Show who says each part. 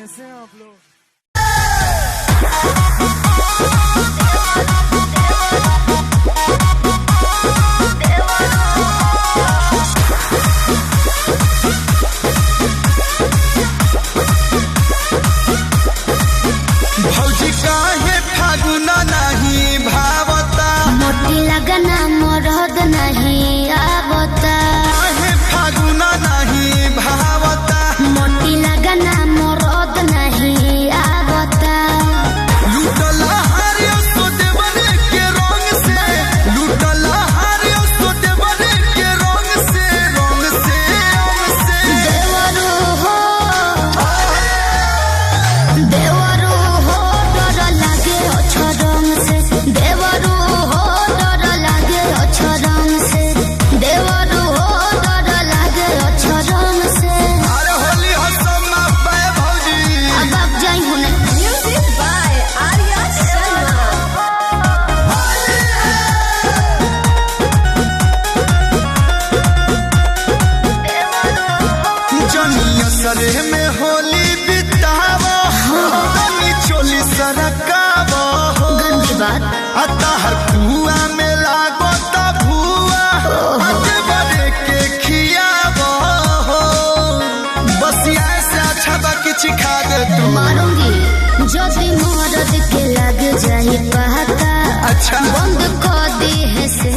Speaker 1: कैसे हैं आप लोग?
Speaker 2: भौजी काहे फागुना नहीं भावता,
Speaker 3: मोटी लगना मरद नहीं आवता,
Speaker 2: काहे फागुना नहीं भावता,
Speaker 3: मोटी लगना मरद नहीं आवता।
Speaker 2: लूटला हारियो तो देवरे के रंग से, लूटला हारियो तो देवरे के रंग से, रंग से, रंग से।
Speaker 3: देवरू हो डर लागे अछरम से, देवरू हो डर लागे अछरम से, देवरू हो डर लागे अछरम से।
Speaker 2: अरे होली हसमा पे भौजी,
Speaker 3: अब आप जाई होने। Music by Arya Sharma.
Speaker 2: जनिया सरे में होली बितावा, तनी चोली सरकावा हो।
Speaker 3: गंदी बात।
Speaker 2: अता हर कुआ में लागो ता भुआ, अते बड़े के खियावा हो। बस ऐसे अच्छा बाकी चिखा दे तू।
Speaker 3: मारूंगी जदि मरद के लग जाए पता,
Speaker 2: अच्छा
Speaker 3: बंद कर दी है से